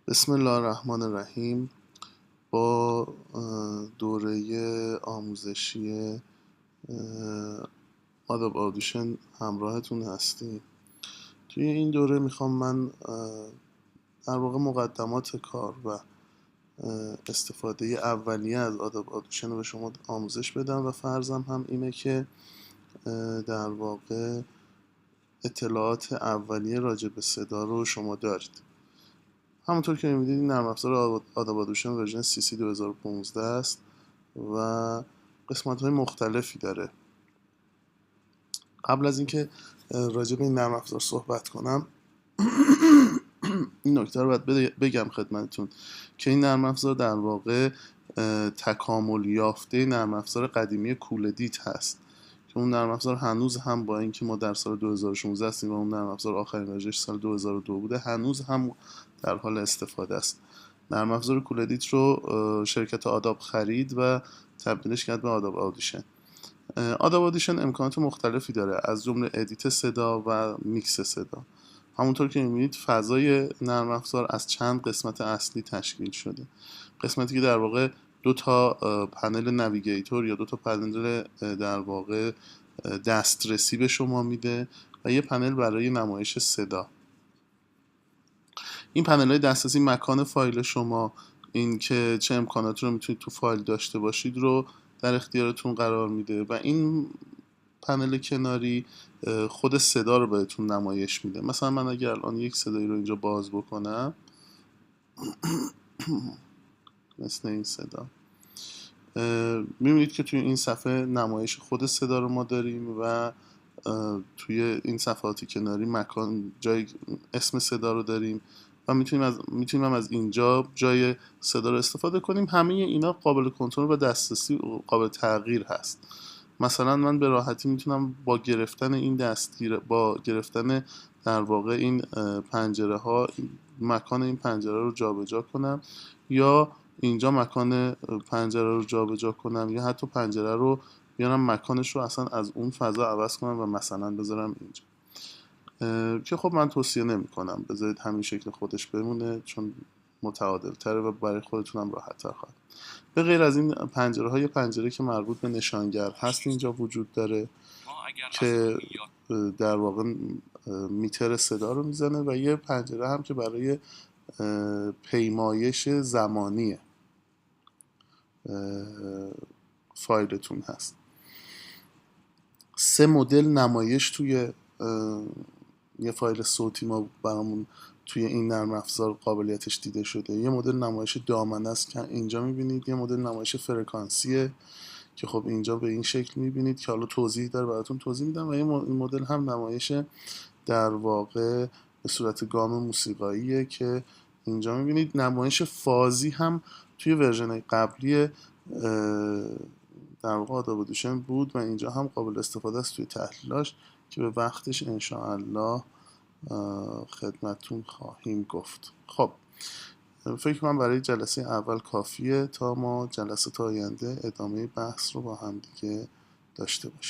بسم الله الرحمن الرحیم. با دوره آموزشی آداب آدیشن همراهتون هستیم. توی این دوره میخوام من در واقع مقدمات کار و استفاده اولیه از آداب آدیشن رو به شما آموزش بدم و فرضم هم اینه که در واقع اطلاعات اولیه راجع به صدا رو شما دارید. همونطور که می‌بینید این نرم افزار آداب آدیشن ورژن CC 2015 است و قسمت‌های مختلفی داره. قبل از اینکه راجع به این نرم افزار صحبت کنم این نکته رو باید بگم خدمتتون که این نرم افزار در واقع تکامل یافته نرم افزار قدیمی کول ادیت هست که اون نرم افزار هنوز هم با اینکه ما در سال 2016 هستیم و اون نرم افزار آخرین ورژنش سال 2002 بوده هنوز هم در حال استفاده است. نرم افزار کول ادیت رو شرکت آداب خرید و تبدیلش کرد به آداب آدیشن. آداب آدیشن امکانات مختلفی داره از جمله ادیت صدا و میکس صدا. همونطور که می‌بینید فضای نرم افزار از چند قسمت اصلی تشکیل شده. قسمتی که در واقع دو تا پنل نویگیتور یا دو تا پنل در واقع دسترسی به شما میده و یه پنل برای نمایش صدا. این پنل های دسترسی مکان فایل شما، این که چه امکاناتی رو میتونید تو فایل داشته باشید رو در اختیارتون قرار میده و این پنل کناری خود صدا رو بهتون نمایش میده. مثلا من اگر الان یک صدایی رو اینجا باز بکنم مثل این صدا، میبینید که توی این صفحه نمایش خود صدا رو ما داریم و توی این صفحات کناری مکان جای اسم صدا رو داریم و میتونیم از اینجا جای صدا رو استفاده کنیم. همه اینا قابل کنترل و دسترسی قابل تغییر هست. مثلا من به راحتی میتونم با گرفتن این دستگیر، با گرفتن در واقع این پنجره ها مکان این پنجره رو جابجا کنم یا اینجا مکان پنجره رو جابجا کنم یا حتی پنجره رو بیارم مکانش رو اصلا از اون فضا عوض کنم و مثلا بذارم اینجا، که خب من توصیه نمی کنم. بذارید همین شکل خودش بمونه چون متعادل تره و برای خودتونم راحت تر خواهد. به غیر از این پنجره های پنجره که مربوط به نشانگر هست اینجا وجود داره که در واقع میتر صدا رو میزنه و یه پنجره هم که برای پیمایش زمانی فایلتون هست. 3 مدل نمایش توی یه فایل صوتی ما برامون توی این نرم افزار قابلیتش دیده شده. یه مدل نمایش دامنه است که اینجا میبینید، یه مدل نمایش فرکانسیه که خب اینجا به این شکل میبینید که حالا توضیح داره براتون توضیح میدم، و یه مدل هم نمایش در واقع به صورت گام موسیقاییه که اینجا میبینید. نمایش فازی هم توی ورژن قبلی در واقع آداب آدیشن بود و اینجا هم قابل استفاده است توی تحلیلاش که به وقتش انشاءالله خدمتون خواهیم گفت. خب فکر کنم برای جلسه اول کافیه تا ما جلسه آینده ادامه بحث رو با هم دیگه داشته باشیم.